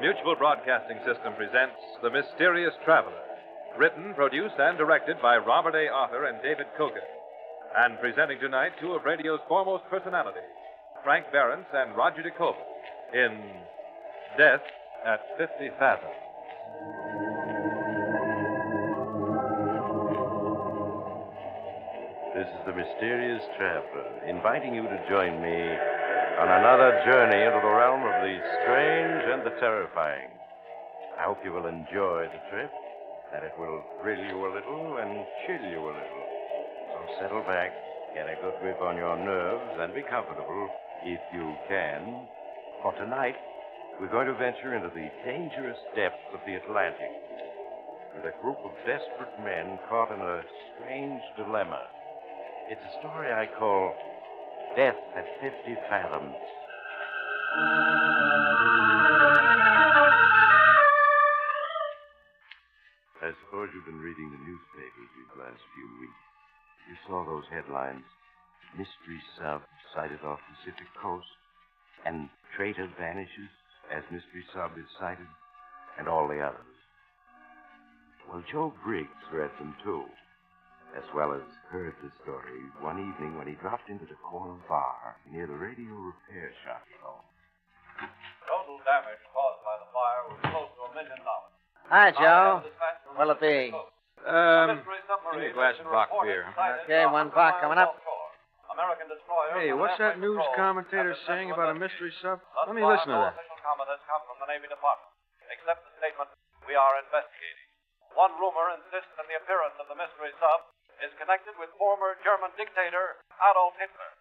Mutual Broadcasting System presents The Mysterious Traveler, written, produced, and directed by Robert A. Arthur and David Kogan. And presenting tonight two of radio's foremost personalities, Frank Behrens and Roger DeCoven, in Death at 50 Fathoms. This is the Mysterious Traveler, inviting you to join me on another journey into the realm of the strange and the terrifying. I hope you will enjoy the trip, that it will thrill you a little and chill you a little. So settle back, get a good grip on your nerves, and be comfortable if you can. For tonight, we're going to venture into the dangerous depths of the Atlantic with a group of desperate men caught in a strange dilemma. It's a story I call Death at 50 Fathoms. I suppose you've been reading the newspapers these last few weeks. You saw those headlines. Mystery sub sighted off Pacific coast, and traitor vanishes as mystery sub is sighted, and all the others. Well, Joe Briggs read them too, as well as heard the story one evening when he dropped into the corner bar near the radio repair shop. Total damage caused by the fire was close to $1 million. Hi, Joe. What'll it be? Give me a glass of rock beer. Okay, $1 coming up. Hey, what's that news commentator saying about a mystery sub? Let me listen to that. Official comment has come from the Navy Department. Accept the statement, we are investigating. One rumor insists that the appearance of the mystery sub is connected with former German dictator Adolf Hitler.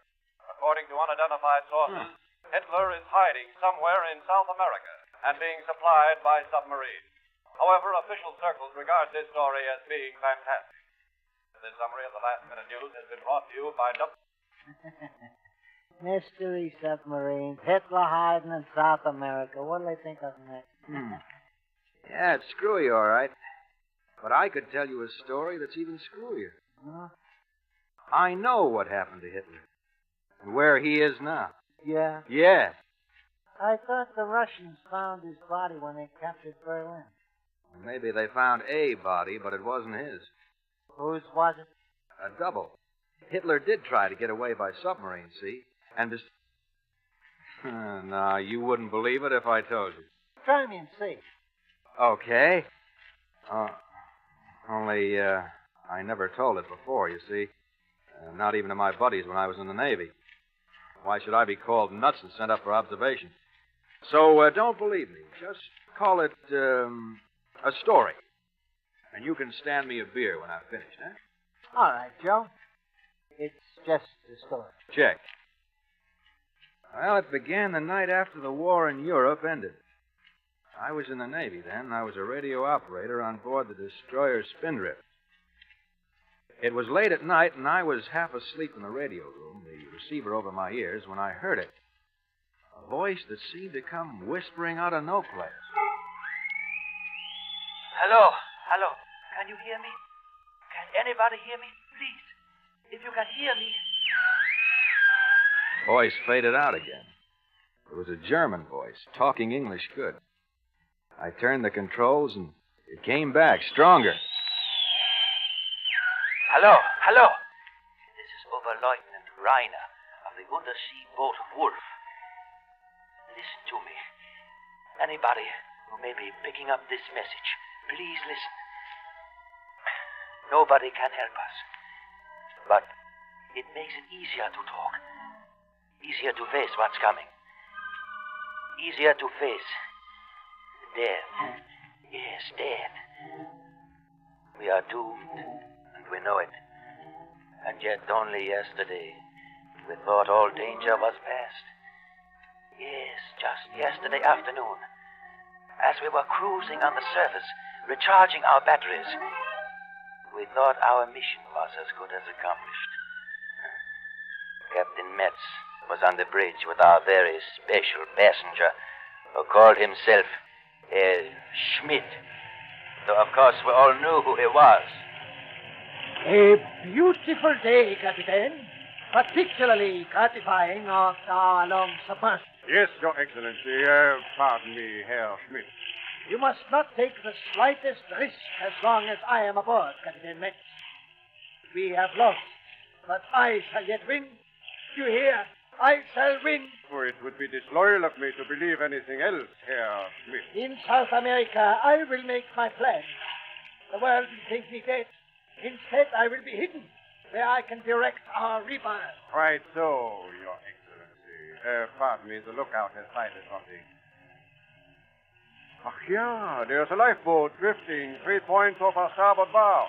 According to unidentified sources, Hitler is hiding somewhere in South America and being supplied by submarine. However, official circles regard this story as being fantastic. This summary of the last-minute news has been brought to you by Mystery submarines. Hitler hiding in South America. What'll they think of next? Yeah, it's screwy, all right. But I could tell you a story that's even screwier. Huh? I know what happened to Hitler. And where he is now. Yeah? Yeah. I thought the Russians found his body when they captured Berlin. Well, maybe they found a body, but it wasn't his. Whose was it? A double. Hitler did try to get away by submarine, see? And no, you wouldn't believe it if I told you. Try me and see. Okay. Only, I never told it before, you see. Not even to my buddies when I was in the Navy. Why should I be called nuts and sent up for observation? So, don't believe me. Just call it, a story. And you can stand me a beer when I've finished, eh? All right, Joe. It's just a story. Check. Well, it began the night after the war in Europe ended. I was in the Navy then. I was a radio operator on board the destroyer Spindrift. It was late at night, and I was half asleep in the radio room, the receiver over my ears, when I heard it. A voice that seemed to come whispering out of no place. Hello? Can you hear me? Can anybody hear me? Please, if you can hear me. Voice faded out again. It was a German voice, talking English good. I turned the controls, and it came back, stronger. Hello? This is Oberleutnant Reiner of the undersea boat Wolf. Listen to me. Anybody who may be picking up this message, please listen. Nobody can help us. But it makes it easier to talk. Easier to face what's coming. Easier to face death. Yes, death. We are doomed, and we know it. And yet only yesterday we thought all danger was past. Yes, just yesterday afternoon, as we were cruising on the surface, recharging our batteries, we thought our mission was as good as accomplished. Captain Metz was on the bridge with our very special passenger, who called himself Herr Schmidt. Though, of course, we all knew who he was. A beautiful day, Captain. Particularly gratifying after our long submersion. Yes, Your Excellency. Pardon me, Herr Schmidt. You must not take the slightest risk as long as I am aboard, Captain Metz. We have lost, but I shall yet win. You hear? I shall win. For it would be disloyal of me to believe anything else, Herr Schmidt. In South America, I will make my plan. The world will think me dead. Instead, I will be hidden, where I can direct our rebirth. Quite so, Your Excellency. Pardon me, the lookout has sighted something. Ach, yeah, there's a lifeboat drifting 3 points off our starboard bow.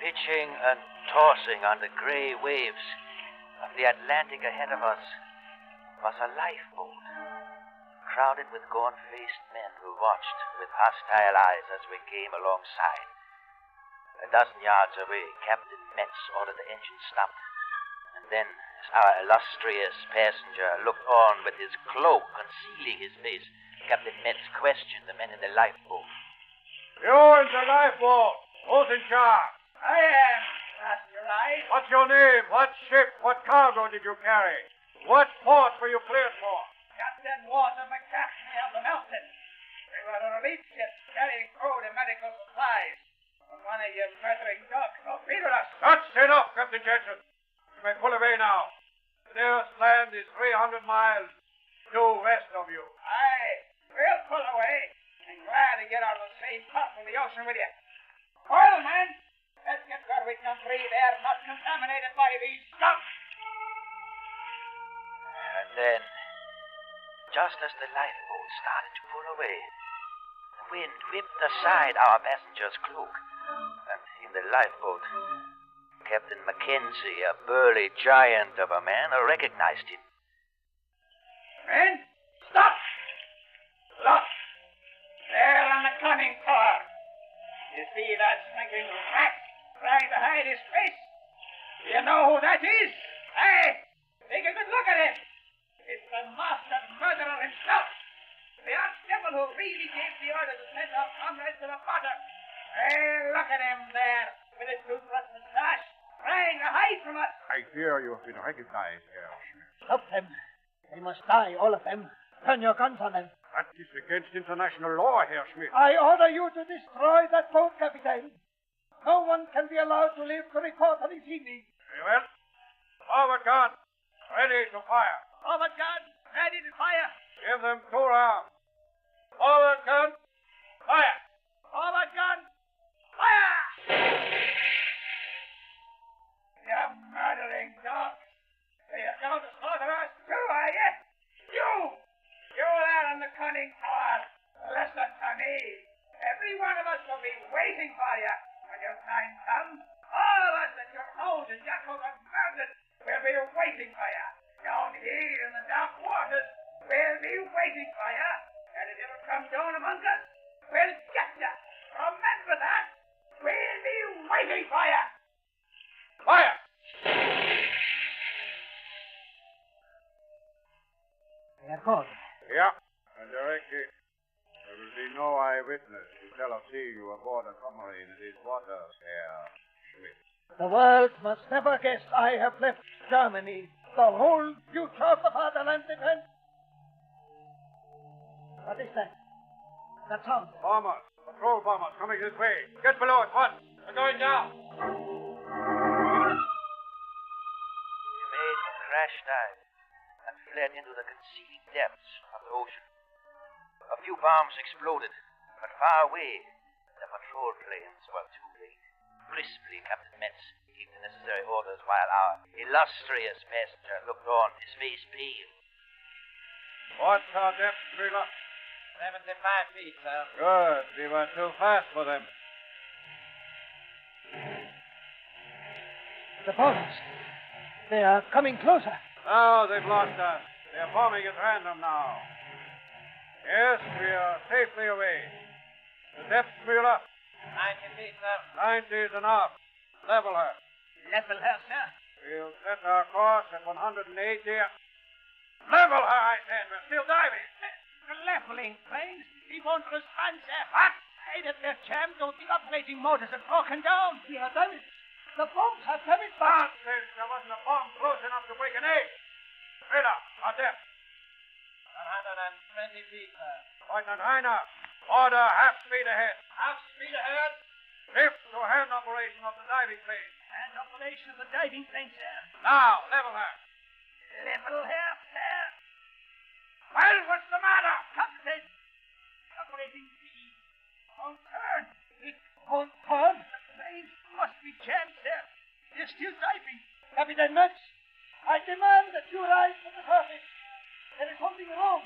Pitching and tossing on the gray waves of the Atlantic ahead of us was a lifeboat, crowded with gaunt-faced men who watched with hostile eyes as we came alongside. A dozen yards away, Captain Metz ordered the engine stopped, and then, as our illustrious passenger looked on with his cloak concealing his face, Captain Metz questioned the men in the lifeboat. You in the lifeboat. Who's in charge? I am, Master Reich. What's your name? What ship? What cargo did you carry? What port were you cleared for? Captain Walter McCaffrey of the mountain. We were a relief ship carrying crude and medical supplies. When one of your murdering dogs torpedoed us. That's enough, Captain Jensen. You may pull away now. The nearest land is 300 miles due west of you. Aye, we'll pull away. And glad to get out of the safe part of the ocean with you. Oil, man! Let's get where we can breathe air not contaminated by these skunks. And then, just as the lifeboat started to pull away, the wind whipped aside our passenger's cloak, and in the lifeboat, Captain Mackenzie, a burly giant of a man, recognized him. Men, stop! Look! There on the conning tower. You see that stinking rat trying to hide his face? Do you know who that is? Hey, take a good look at him. It's the master murderer himself. The arch-devil who really gave the order to send our comrades to the bottom. Hey, look at him there, with his toothless mustache, trying to hide from us. I fear you have been recognized, Herr Schmidt. Stop them. They must die, all of them. Turn your guns on them. That is against international law, Herr Schmidt. I order you to destroy that boat, Captain. No one can be allowed to live to report on this evening. Very well. Forward gun. Ready to fire. Forward gun, ready to fire. Give them 2 rounds. Forward gun. Fire. Forward gun, fire! You murdering dogs. You're going to slaughter us too, are you? You there in the conning tower. Listen to me. Every one of us will be waiting for you. When your time comes, all of us that your hoes and jackals have murdered will be waiting for you. Down here in the dark waters, we'll be waiting for you. And if you ever come down among us, we'll get you. Remember that. We'll be waiting for you. Fire. They're gone. Yeah, and directly. There will be no eyewitness to tell of seeing you aboard a submarine in these waters, Herr Schmidt. The world must never guess I have left Germany. The whole future of the fatherland depends. What is that? That sound? Bombers, patrol bombers coming this way. Get below at once. They're going down. We made a crash dive and fled into the concealing depths of the ocean. A few bombs exploded, but far away, the patrol planes were too late. Crisply, Captain Metz gave the necessary orders while our illustrious passenger looked on, his face pale. What's our depth, Wheeler? 75 feet, sir. Good. We were too fast for them. The bombs. They are coming closer. Now they've lost us. They're forming at random now. Yes, we are safely away. The depth, Wheeler? 90 feet, sir. 90 is enough. Level her. Level her, sir. We'll set our course at 180. Level her, I said. We're still diving. The leveling planes. He won't respond, sir. What? Hey, that they're jammed. The operating motors are broken down. We are damaged. The bombs have damaged. Nonsense. There wasn't a bomb close enough to break an egg. Miller, on deck. 120 feet, sir. Lieutenant Heiner, order half speed ahead. Half speed ahead. Lift to hand operation of the diving plane. And operation of the diving plane, sir. Now, level her. Level here, sir. Well, what's the matter? Captain. Operating speed. On turn. It won't turn. The plane must be jammed, sir. They're still diving. Captain Max, I demand that you rise to the surface. There is something wrong,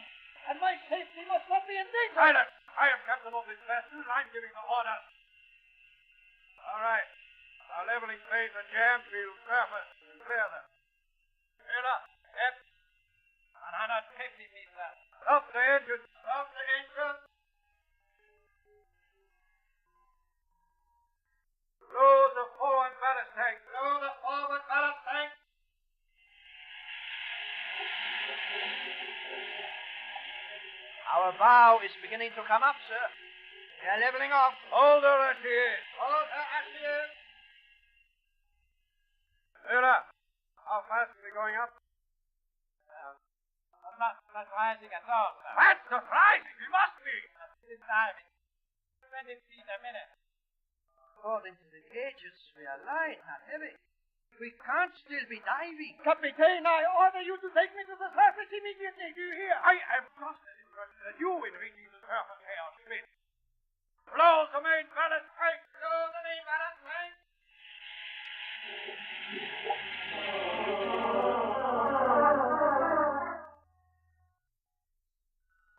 and my safety must not be in danger. Silence! I am captain of this vessel, and I'm giving the order. All right. Our leveling planes are jammed. We'll surface and clear them. Miller, F. 150 feet, sir. Stop the engine. Stop the engine. Load the forward ballast tank. Load the forward ballast tank. Our bow is beginning to come up, sir. We are leveling off. Hold her as she is. Hold her as she is. Miller, how fast are we going up? Not rising at all, sir. That's surprising. We must be. It's diving. 20 feet a minute. According to the gauges, we are light, not heavy. We can't still be diving. Captain, I order you to take me to the surface immediately. Do you hear? I am just as interested as you in reaching the surface, Herr Schmidt. Blow the main ballast tank. Blow the main ballast tank.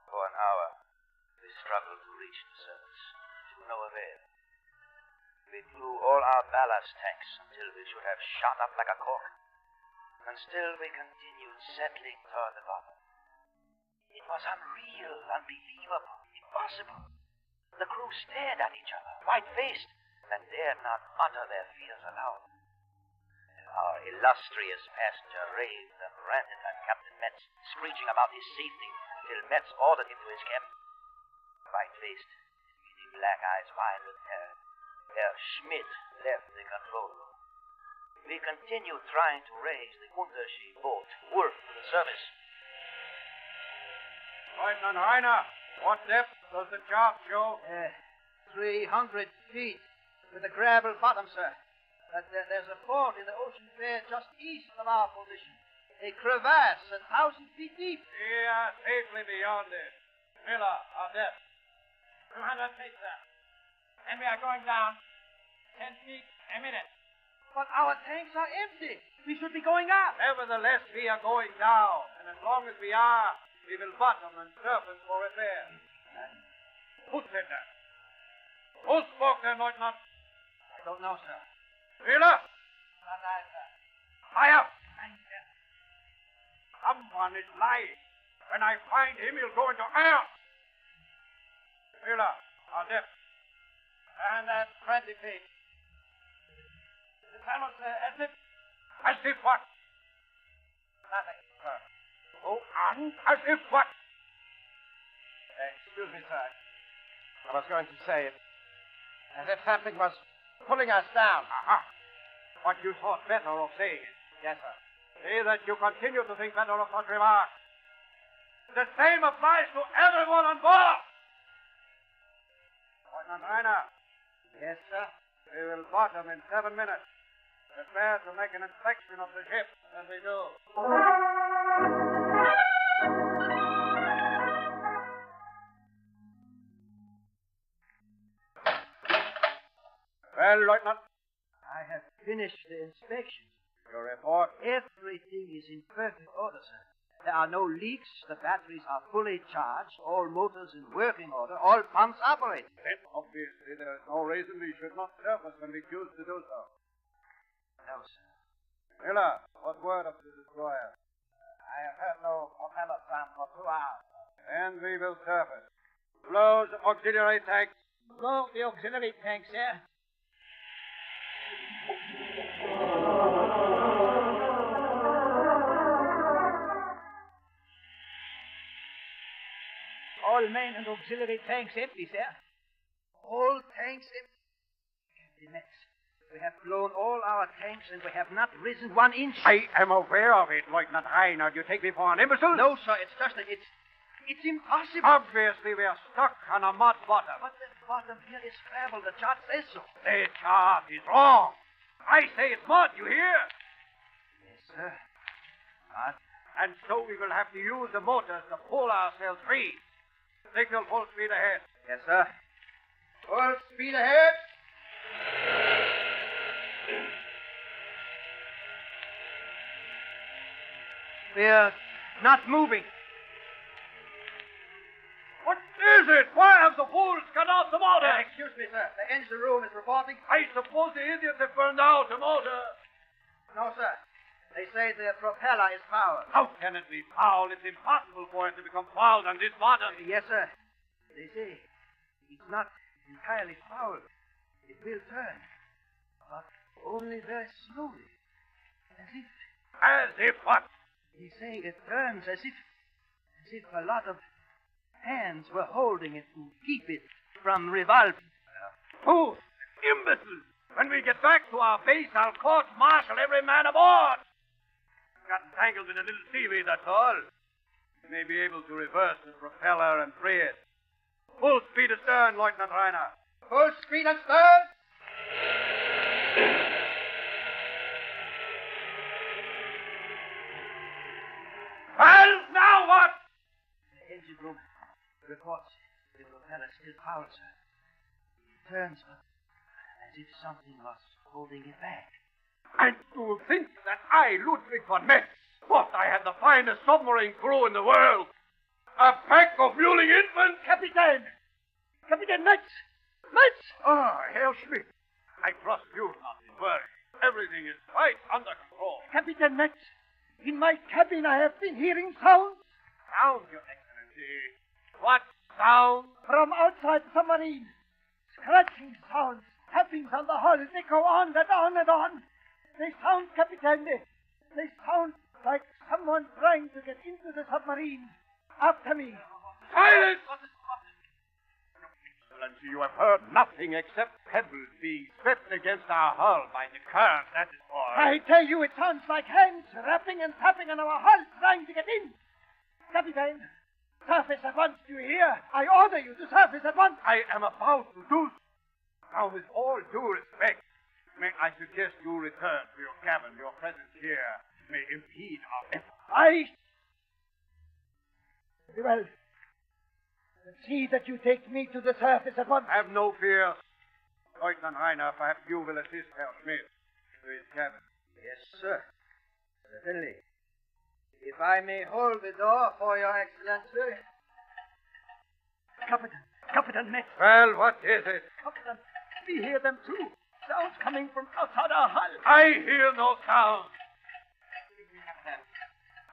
For an hour, we struggled to reach the surface, to no avail. We blew all our ballast tanks until we should have shot up like a cork. And still we continued settling toward the bottom. It was unreal, unbelievable, impossible. The crew stared at each other, white-faced, and dared not utter their fears aloud. Our illustrious passenger raved and ranted at Captain Metz, screeching about his safety, till Metz ordered him to his cabin. White-faced, his beady black eyes wide with terror, Herr Schmidt left the control room. We continued trying to raise the Untersee boat, Wolf, to the surface. Lieutenant Heiner, what depth does the chart show? 300 feet with a gravel bottom, sir. But there's a ford in the ocean there just east of our position. A crevasse 1,000 feet deep. We are safely beyond it. Miller, our depth. 200 feet, sir. And we are going down 10 feet a minute. But our tanks are empty. We should be going up. Nevertheless, we are going down. And as long as we are, we will bottom and surface for repair. Who said that? Who spoke there, Lieutenant? I don't know, sir. Miller! Not I, sir. Fire! Someone is lying. When I find him, he'll go into air. Miller, our depth. And 20 feet. The tunnel, sir, as if... As if what? Nothing, sir. Oh, as if what? Excuse me, sir. I was going to say it. As if something was pulling us down. Aha. What you thought better of saying it. Yes, sir. See that you continue to think better of such remarks. The same applies to everyone on board. Lieutenant Heiner. Yes, sir. We will bottom in 7 minutes. Prepare to make an inspection of the ship as we do. Well, Lieutenant? I have finished the inspection. Your report? Everything is in perfect order, sir. There are no leaks, the batteries are fully charged, all motors in working order, all pumps operating. Then, obviously, there is no reason we should not surface when we choose to do so. No, sir. Miller, what word of the destroyer? I have heard no propeller sound for 2 hours. And we will surface. Blow the auxiliary tanks. Blow the auxiliary tank, sir. All main and auxiliary tanks empty, sir. All tanks empty. Captain Metz, We have blown all our tanks, and we have not risen 1 inch. I am aware of it, Lieutenant Reiner. Do you take me for an imbecile? No, sir. It's just that it's impossible. Obviously, we are stuck on a mud bottom. But the bottom here is travel. The chart says so. The chart is wrong. I say it's mud, you hear? Yes, sir. Mud. And so we will have to use the motors to pull ourselves free. Signal full speed ahead. Yes, sir. Full speed ahead. We're not moving. What is it? Why have the fools cut out the motor? Excuse me, sir. The engine room is reporting. I suppose the idiots have burned out the motor. No, sir. They say the propeller is fouled. How can it be fouled? It's impossible for it to become fouled on this bottom. Yes, sir. They say it's not entirely fouled. It will turn, but only very slowly. As if what? They say it turns as if a lot of hands were holding it to keep it from revolving. Fools! Imbeciles! When we get back to our base, I'll court-martial every man aboard. Got entangled in a little seaweed, that's all. We may be able to reverse the propeller and free it. Full speed astern, Lieutenant Reiner. Full speed astern! Well, now what? The engine room reports the propeller still fouled, sir. It turns as if something was holding it back. And to think that I, Ludwig von Metz, thought I had the finest submarine crew in the world. A pack of mewling infants. Captain! Captain Metz! Metz! Ah, Herr Schmidt. I trust you not to worry. Everything is quite under control. Captain Metz, in my cabin I have been hearing sounds. Sound, Your Excellency. What sound? From outside the submarine. Scratching sounds, tappings on the hull. They go on and on and on. They sound, Captain. They sound like someone trying to get into the submarine. After me. Silence! Excellency, you have heard nothing except pebbles being swept against our hull by the current, that is all. I tell you, it sounds like hands rapping and tapping on our hull trying to get in. Captain, surface at once, do you hear? I order you to surface at once. I am about to do so. Now, with all due respect, may I suggest you return to your cabin. Your presence here may impede our efforts. Well, see that you take me to the surface at once. Have no fear. Lieutenant Reiner, perhaps you will assist Herr Schmidt to his cabin. Yes, sir. Certainly. If I may hold the door for your Excellency. Captain Metz. Well, what is it? Captain, we hear them too. Sounds coming from outside our hull. I hear no sound.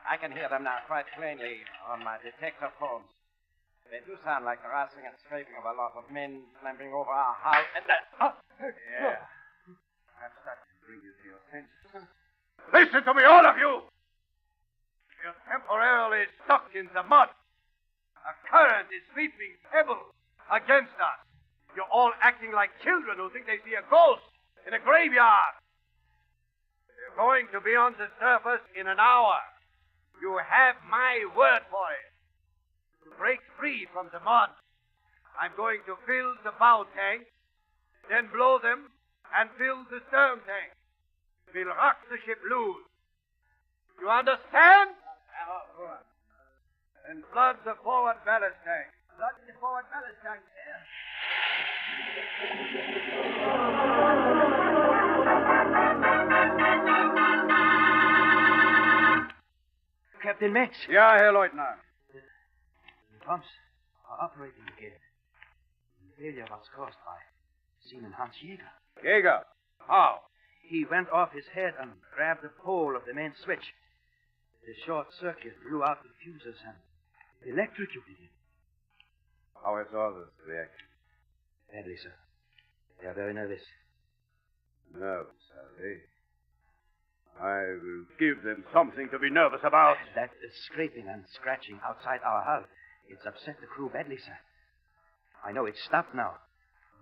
I can hear them now quite plainly on my detector phones. They do sound like the rustling and scraping of a lot of men clambering over our hull. And yeah. Perhaps that can bring you to your senses. Listen to me, all of you! You're temporarily stuck in the mud. A current is sweeping pebbles against us. You're all acting like children who think they see a ghost in a graveyard. You're going to be on the surface in an hour. You have my word for it. To break free from the mud, I'm going to fill the bow tanks, then blow them, and fill the stern tank. We'll rock the ship loose. You understand? And flood the forward ballast tank. Flood the forward ballast tank. Captain Metz. Yeah, Herr Leutnant. The pumps are operating again. The failure was caused by Seaman Hans Jäger. Jäger? How? He went off his head and grabbed the pole of the main switch. The short circuit blew out the fuses and electrocuted him. How is all this reaction? Badly, sir. They are very nervous. Nervous, are they? I will give them something to be nervous about. That scraping and scratching outside our hull, it's upset the crew badly, sir. I know it's stopped now,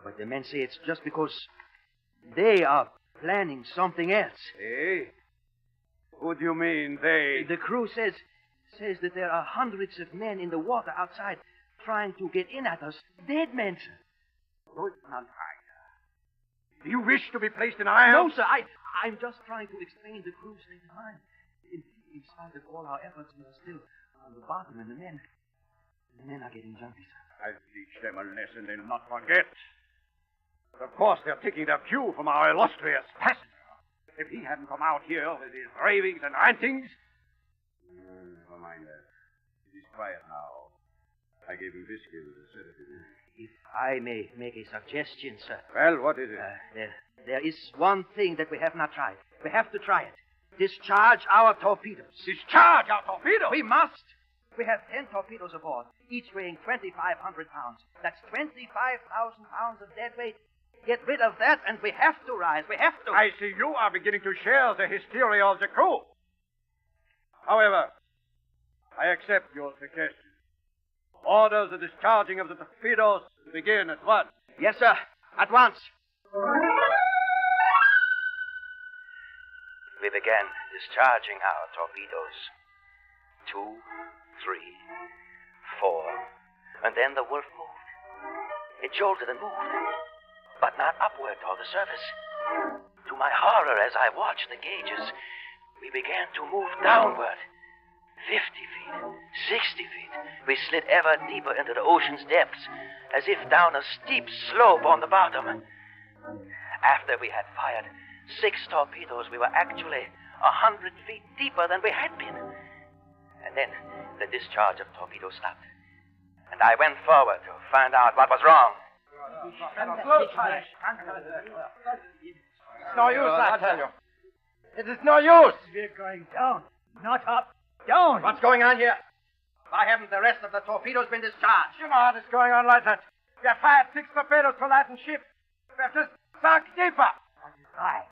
but the men say it's just because they are planning something else. Eh? Who do you mean, they? The crew says that there are hundreds of men in the water outside trying to get in at us. Dead men, sir. Do you wish to be placed in irons? No, sir. I'm just trying to explain the crew's state of mind. In spite of all our efforts, we are still on the bottom, and the men are getting jumpy, sir. I'll teach them a lesson they'll not forget. Of course, they're taking their cue from our illustrious passenger. If he hadn't come out here with his ravings and rantings... Never mind that. He's quiet now. I gave him whiskey with a sedative. If I may make a suggestion, sir. Well, what is it? There is one thing that we have not tried. We have to try it. Discharge our torpedoes. Discharge our torpedoes? We must. We have 10 torpedoes aboard, each weighing 2,500 pounds. That's 25,000 pounds of dead weight. Get rid of that, and we have to rise. We have to. I see you are beginning to share the hysteria of the crew. However, I accept your suggestion. Order the discharging of the torpedoes to begin at once. Yes, sir. At once. We began discharging our torpedoes. 2, 3, 4, and then the Wolf moved. It jolted and moved, but not upward toward the surface. To my horror, as I watched the gauges, we began to move downward. 50 feet, 60 feet. We slid ever deeper into the ocean's depths, as if down a steep slope on the bottom. After we had fired 6 torpedoes, we were actually 100 feet deeper than we had been. And then the discharge of torpedoes stopped. And I went forward to find out what was wrong. It's no use, I tell you. It is no use. We're going down, not up. Down. What's going on here? Why haven't the rest of the torpedoes been discharged? You know how it's going on like that. We have fired 6 torpedoes to lighten ship. We have just sunk deeper. Right.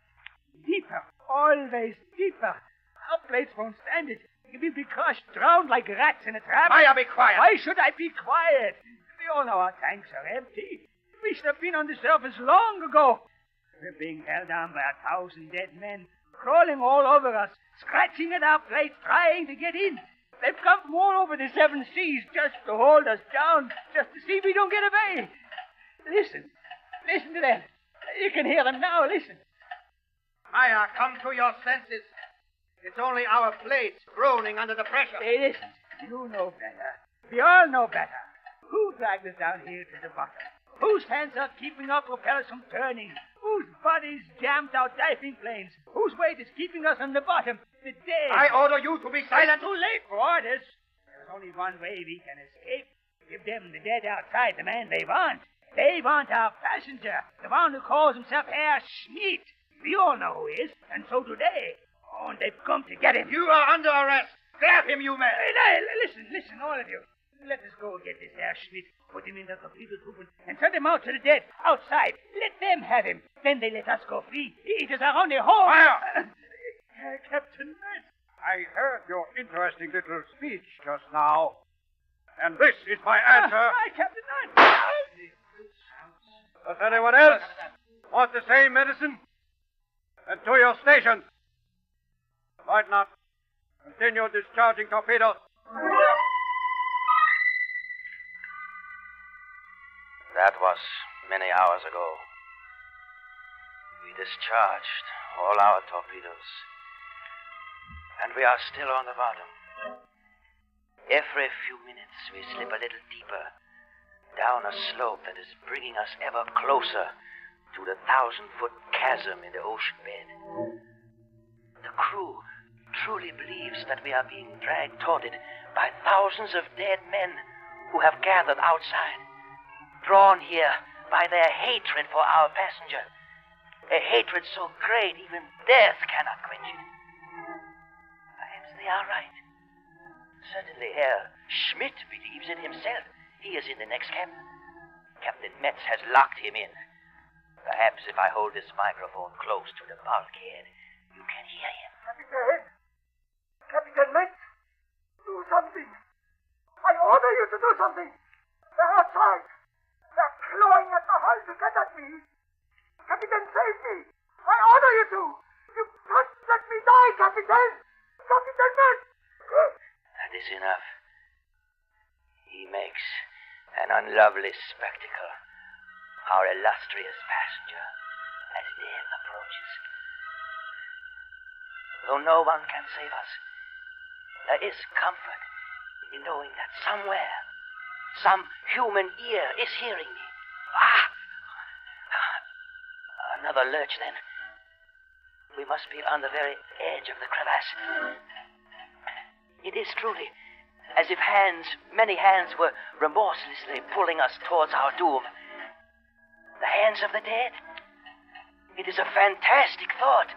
Deeper. Always deeper. Our plates won't stand it. We'll be crushed, drowned like rats in a trap. Maya, be quiet. Why should I be quiet? We all know our tanks are empty. We should have been on the surface long ago. We're being held down by 1,000 dead men, crawling all over us, scratching at our plates, trying to get in. They've come from all over the 7 seas just to hold us down, just to see if we don't get away. Listen. Listen to them. You can hear them now. Listen. Maya, come to your senses. It's only our plates groaning under the pressure. Hey, listen. You know better. We all know better. Who dragged us down here to the bottom? Whose hands are keeping our propellers from turning? Whose bodies jammed our diving planes? Whose weight is keeping us on the bottom? The dead. I order you to be silent. It's too late for orders. There's only one way we can escape. Give them the dead outside the man they want. They want our passenger, the one who calls himself Herr Schmidt. We all know who he is, and so do they. Oh, and they've come to get him. You are under arrest. Grab him, you men. Hey, listen, all of you. Let us go get this Herr Schmidt, put him in the torpedo tube, and send him out to the dead, outside. Let them have him. Then they let us go free. It is our only hope. Fire! Captain Knight. I heard your interesting little speech just now. And this is my answer. Captain Knight. Does anyone else want the same medicine? Then to your stations. Right not. Continue discharging torpedoes. That was many hours ago. We discharged all our torpedoes. And we are still on the bottom. Every few minutes we slip a little deeper down a slope that is bringing us ever closer to the 1,000-foot chasm in the ocean bed. The crew truly believes that we are being dragged toward it by thousands of dead men who have gathered outside, drawn here by their hatred for our passenger, a hatred so great even death cannot quench it. Perhaps they are right. Certainly Herr Schmidt believes it himself. He is in the next cabin. Captain Metz has locked him in. Perhaps if I hold this microphone close to the bulkhead, you can hear him. Captain Metz, do something. I order you to do something. They're outside. They're clawing at the hull to get at me. Captain, save me. I order dare you to? You can't let me die, Capitan! Capitan Ned! That is enough. He makes an unlovely spectacle. Our illustrious passenger as death approaches. Though no one can save us, there is comfort in knowing that somewhere, some human ear is hearing me. Another lurch, then. We must be on the very edge of the crevasse. It is truly as if many hands were remorselessly pulling us towards our doom. The hands of the dead. It is a fantastic thought.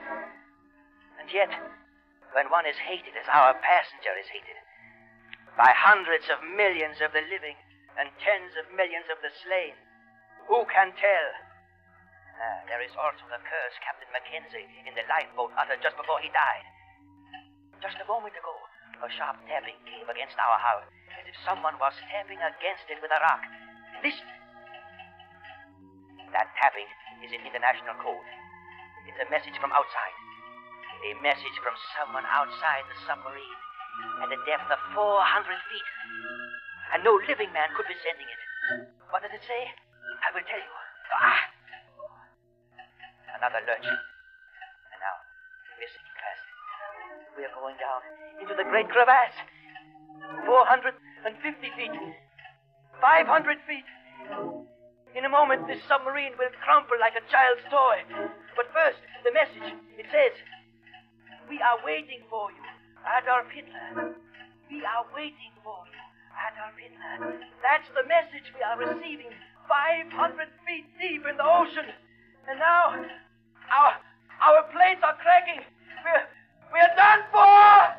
And yet, when one is hated as our passenger is hated, by hundreds of millions of the living and tens of millions of the slain, who can tell? There is also the curse Captain Mackenzie in the lifeboat uttered just before he died. Just a moment ago, a sharp tapping came against our hull, as if someone was tapping against it with a rock. Listen. That tapping is in international code. It's a message from outside. A message from someone outside the submarine at a depth of 400 feet. And no living man could be sending it. What does it say? I will tell you. Another lurch. And now, we're sinking fast. We are going down into the great crevasse. 450 feet. 500 feet. In a moment, this submarine will crumple like a child's toy. But first, the message. It says, "We are waiting for you, Adolf Hitler. We are waiting for you, Adolf Hitler." That's the message we are receiving 500 feet deep in the ocean. And now, our planes are cracking. We're done for!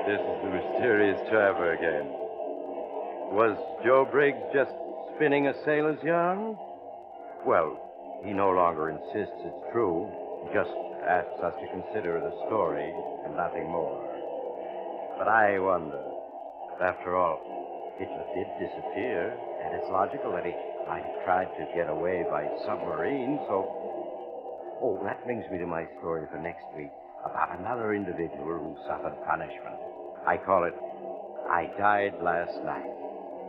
This is the mysterious traveler again. Was Joe Briggs just spinning a sailor's yarn? Well, he no longer insists it's true. He just asks us to consider it a story and nothing more. But I wonder, after all, Hitler did disappear, and it's logical that he might have tried to get away by submarine, so... Oh, that brings me to my story for next week about another individual who suffered punishment. I call it, I Died Last Night.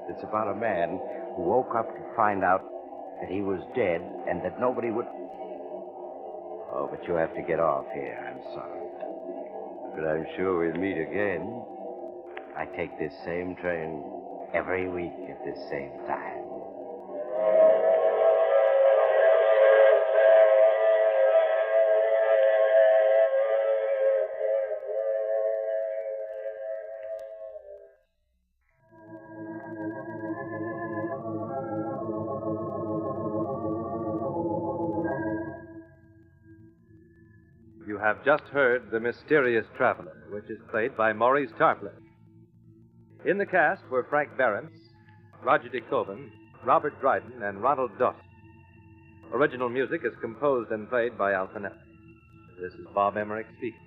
It's about a man who woke up to find out that he was dead and that nobody would... Oh, but you have to get off here. I'm sorry. But I'm sure we'll meet again. I take this same train every week at this same time. You have just heard The Mysterious Traveler, which is played by Maurice Tarplin. In the cast were Frank Behrens, Roger de Kogan, Robert Dryden, and Ronald Dawson. Original music is composed and played by Al Finelli. This is Bob Emmerich speaking.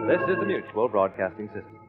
This is the Mutual Broadcasting System.